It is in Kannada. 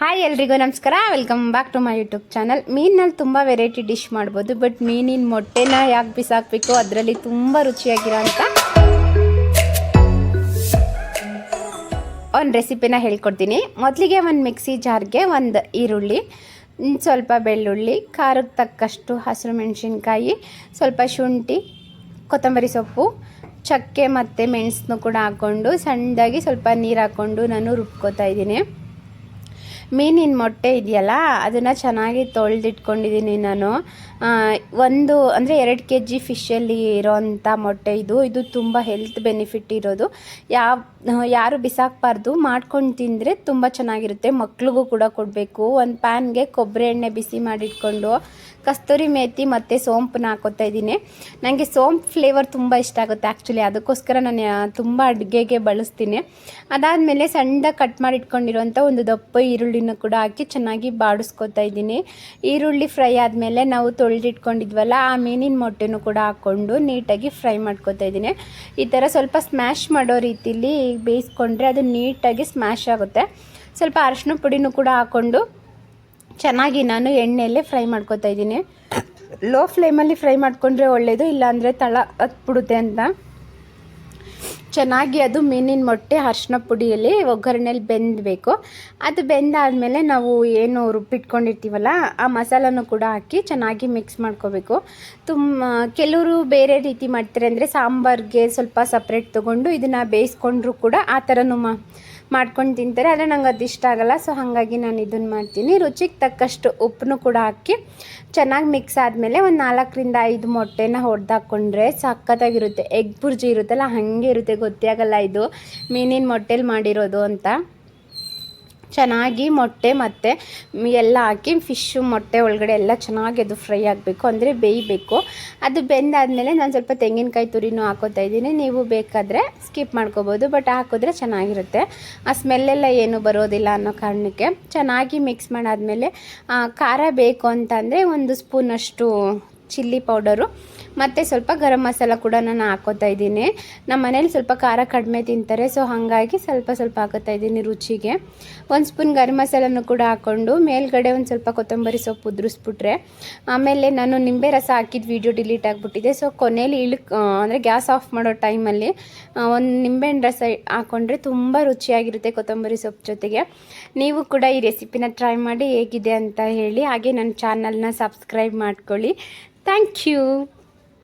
ಹಾಯ್ ಎಲ್ರಿಗೂ ನಮಸ್ಕಾರ, welcome back to my YouTube channel. ಮೀನಲ್ಲಿ ತುಂಬ ವೆರೈಟಿ ಡಿಶ್ ಮಾಡ್ಬೋದು, ಬಟ್ ಮೀನಿನ ಮೊಟ್ಟೆನ ಯಾಕೆ ಬಿಸಾಕಬೇಕು, ಅದರಲ್ಲಿ ತುಂಬ ರುಚಿಯಾಗಿರೋ ಅಂತ ಒಂದು ರೆಸಿಪಿನ ಹೇಳ್ಕೊಡ್ತೀನಿ. ಮೊದಲಿಗೆ ಒಂದು ಮಿಕ್ಸಿ ಜಾರ್ಗೆ ಒಂದು ಈರುಳ್ಳಿ, ಸ್ವಲ್ಪ ಬೆಳ್ಳುಳ್ಳಿ, ಖಾರಕ್ಕೆ ತಕ್ಕಷ್ಟು ಹಸಿರು ಮೆಣಸಿನ್ಕಾಯಿ, ಸ್ವಲ್ಪ ಶುಂಠಿ, ಕೊತ್ತಂಬರಿ ಸೊಪ್ಪು, ಚಕ್ಕೆ ಮತ್ತು ಮೆಣಸನ್ನು ಕೂಡ ಹಾಕ್ಕೊಂಡು ಸಣ್ಣದಾಗಿ ಸ್ವಲ್ಪ ನೀರು ಹಾಕ್ಕೊಂಡು ನಾನು ರುಬ್ಕೋತಾ ಇದ್ದೀನಿ. ಮೀನಿನ ಮೊಟ್ಟೆ ಇದೆಯಲ್ಲ, ಅದನ್ನು ಚೆನ್ನಾಗಿ ತೊಳೆದಿಟ್ಕೊಂಡಿದ್ದೀನಿ ನಾನು. ಒಂದು ಅಂದರೆ 2 kg ಫಿಶಲ್ಲಿ ಇರೋವಂಥ ಮೊಟ್ಟೆ ಇದು ತುಂಬ ಹೆಲ್ತ್ ಬೆನಿಫಿಟ್ ಇರೋದು. ಯಾರು ಬಿಸಾಕಬಾರ್ದು, ಮಾಡ್ಕೊಂಡು ತಿಂದರೆ ತುಂಬ ಚೆನ್ನಾಗಿರುತ್ತೆ. ಮಕ್ಳಿಗೂ ಕೂಡ ಕೊಡಬೇಕು. ಒಂದು ಪ್ಯಾನ್ಗೆ ಕೊಬ್ಬರಿ ಎಣ್ಣೆ ಬಿಸಿ ಮಾಡಿಟ್ಕೊಂಡು ಕಸ್ತೂರಿ ಮೇಥಿ ಮತ್ತು ಸೋಂಪನ್ನ ಹಾಕೋತಾ ಇದ್ದೀನಿ. ನನಗೆ ಸೋಂಪು ಫ್ಲೇವರ್ ತುಂಬ ಇಷ್ಟ ಆಗುತ್ತೆ ಆ್ಯಕ್ಚುಲಿ, ಅದಕ್ಕೋಸ್ಕರ ನಾನು ತುಂಬ ಅಡುಗೆಗೆ ಬಳಸ್ತೀನಿ. ಅದಾದಮೇಲೆ ಸಣ್ಣದಾಗಿ ಕಟ್ ಮಾಡಿ ಇಟ್ಕೊಂಡಿರೋಂಥ ಒಂದು ದಪ್ಪ ಈರುಳ್ಳಿನ ಕೂಡ ಹಾಕಿ ಚೆನ್ನಾಗಿ ಬಾಡಿಸ್ಕೊತಾ ಇದ್ದೀನಿ. ಈರುಳ್ಳಿ ಫ್ರೈ ಆದಮೇಲೆ ನಾವು ತೊಳೆದಿಟ್ಕೊಂಡಿದ್ವಲ್ಲ ಆ ಮೀನಿನ ಮೊಟ್ಟೆನೂ ಕೂಡ ಹಾಕ್ಕೊಂಡು ನೀಟಾಗಿ ಫ್ರೈ ಮಾಡ್ಕೊತಾ ಇದ್ದೀನಿ. ಈ ಥರ ಸ್ವಲ್ಪ ಸ್ಮ್ಯಾಶ್ ಮಾಡೋ ರೀತಿಲಿ ಬೇಯಿಸ್ಕೊಂಡ್ರೆ ಅದು ನೀಟಾಗಿ ಸ್ಮ್ಯಾಶ್ ಆಗುತ್ತೆ. ಸ್ವಲ್ಪ ಅರಿಶಿನ ಪುಡಿನೂ ಕೂಡ ಹಾಕ್ಕೊಂಡು ಚೆನ್ನಾಗಿ ನಾನು ಎಣ್ಣೆಯಲ್ಲೇ ಫ್ರೈ ಮಾಡ್ಕೊತಾ ಇದ್ದೀನಿ. ಲೋ ಫ್ಲೇಮಲ್ಲಿ ಫ್ರೈ ಮಾಡಿಕೊಂಡ್ರೆ ಒಳ್ಳೆಯದು, ಇಲ್ಲಾಂದರೆ ತಳ ಹತ್ಬಿಡುತ್ತೆ ಅಂತ. ಚೆನ್ನಾಗಿ ಅದು ಮೀನಿನ ಮೊಟ್ಟೆ ಅರಿಶಿನ ಪುಡಿಯಲ್ಲಿ ಒಗ್ಗರಣೆಯಲ್ಲಿ ಬೆಂದಬೇಕು. ಅದು ಬೆಂದಾದಮೇಲೆ ನಾವು ಏನು ರುಬ್ಬಿಟ್ಕೊಂಡಿರ್ತೀವಲ್ಲ ಆ ಮಸಾಲನೂ ಕೂಡ ಹಾಕಿ ಚೆನ್ನಾಗಿ ಮಿಕ್ಸ್ ಮಾಡ್ಕೋಬೇಕು. ಕೆಲವರು ಬೇರೆ ರೀತಿ ಮಾಡ್ತಾರೆ, ಅಂದರೆ ಸಾಂಬಾರಿಗೆ ಸ್ವಲ್ಪ ಸಪ್ರೇಟ್ ತೊಗೊಂಡು ಇದನ್ನು ಬೇಯಿಸ್ಕೊಂಡ್ರೂ ಕೂಡ ಆ ಥರನೂ ಮಾಡ್ಕೊಂಡು ತಿಂತಾರೆ. ಆದರೆ ನಂಗೆ ಅದು ಇಷ್ಟ ಆಗೋಲ್ಲ, ಸೊ ಹಾಗಾಗಿ ನಾನು ಇದನ್ನು ಮಾಡ್ತೀನಿ. ರುಚಿಗೆ ತಕ್ಕಷ್ಟು ಉಪ್ಪನ್ನು ಕೂಡ ಹಾಕಿ ಚೆನ್ನಾಗಿ ಮಿಕ್ಸ್ ಆದಮೇಲೆ ಒಂದು 4ರಿಂದ 5 ಮೊಟ್ಟೆನ ಹೊಡೆದಾಕ್ಕೊಂಡ್ರೆ ಸಖತ್ತಾಗಿರುತ್ತೆ. ಎಗ್ ಬುರ್ಜಿ ಇರುತ್ತಲ್ಲ ಹಾಗೆ ಇರುತ್ತೆ, ಗೊತ್ತೇ ಆಗಲ್ಲ ಇದು ಮೀನಿನ ಮೊಟ್ಟೆಲಿ ಮಾಡಿರೋದು ಅಂತ. ಚೆನ್ನಾಗಿ ಮೊಟ್ಟೆ ಮತ್ತು ಎಲ್ಲ ಹಾಕಿ ಫಿಶ್ಶು ಮೊಟ್ಟೆ ಒಳಗಡೆ ಎಲ್ಲ ಚೆನ್ನಾಗಿ ಅದು ಫ್ರೈ ಆಗಬೇಕು, ಅಂದರೆ ಬೇಯಬೇಕು. ಅದು ಬೆಂದಾದಮೇಲೆ ನಾನು ಸ್ವಲ್ಪ ತೆಂಗಿನಕಾಯಿ ತುರಿನೂ ಹಾಕೋತಾ ಇದ್ದೀನಿ. ನೀವು ಬೇಕಾದರೆ ಸ್ಕಿಪ್ ಮಾಡ್ಕೋಬೋದು, ಬಟ್ ಹಾಕಿದ್ರೆ ಚೆನ್ನಾಗಿರುತ್ತೆ. ಆ ಸ್ಮೆಲ್ಲೆಲ್ಲ ಏನೂ ಬರೋದಿಲ್ಲ ಅನ್ನೋ ಕಾರಣಕ್ಕೆ ಚೆನ್ನಾಗಿ ಮಿಕ್ಸ್ ಮಾಡಾದಮೇಲೆ ಖಾರ ಬೇಕು ಅಂತಂದರೆ 1 ಸ್ಪೂನಷ್ಟು ಚಿಲ್ಲಿ ಪೌಡರು ಮತ್ತು ಸ್ವಲ್ಪ ಗರಂ ಮಸಾಲ ಕೂಡ ನಾನು ಹಾಕೋತಾ ಇದ್ದೀನಿ. ನಮ್ಮ ಮನೇಲಿ ಸ್ವಲ್ಪ ಖಾರ ಕಡಿಮೆ ತಿಂತಾರೆ, ಸೊ ಹಾಗಾಗಿ ಸ್ವಲ್ಪ ಹಾಕೋತಾ ಇದ್ದೀನಿ ರುಚಿಗೆ. 1 ಸ್ಪೂನ್ ಗರಂ ಮಸಾಲನೂ ಕೂಡ ಹಾಕ್ಕೊಂಡು ಮೇಲ್ಗಡೆ ಒಂದು ಸ್ವಲ್ಪ ಕೊತ್ತಂಬರಿ ಸೊಪ್ಪು ಉದುರಿಸ್ಬಿಟ್ರೆ, ಆಮೇಲೆ ನಾನು ನಿಂಬೆ ರಸ ಹಾಕಿದ ವಿಡಿಯೋ ಡಿಲೀಟ್ ಆಗಿಬಿಟ್ಟಿದೆ. ಸೊ ಕೊನೆಯಲ್ಲಿ ಅಂದರೆ ಗ್ಯಾಸ್ ಆಫ್ ಮಾಡೋ ಟೈಮಲ್ಲಿ ಒಂದು ನಿಂಬೆಹಣ್ಣು ರಸ ಹಾಕ್ಕೊಂಡ್ರೆ ತುಂಬ ರುಚಿಯಾಗಿರುತ್ತೆ ಕೊತ್ತಂಬರಿ ಸೊಪ್ಪು ಜೊತೆಗೆ. ನೀವು ಕೂಡ ಈ ರೆಸಿಪಿನ ಟ್ರೈ ಮಾಡಿ ಹೇಗಿದೆ ಅಂತ ಹೇಳಿ. ಹಾಗೆ ನನ್ನ ಚಾನಲ್ನ ಸಬ್ಸ್ಕ್ರೈಬ್ ಮಾಡ್ಕೊಳ್ಳಿ. Thank you.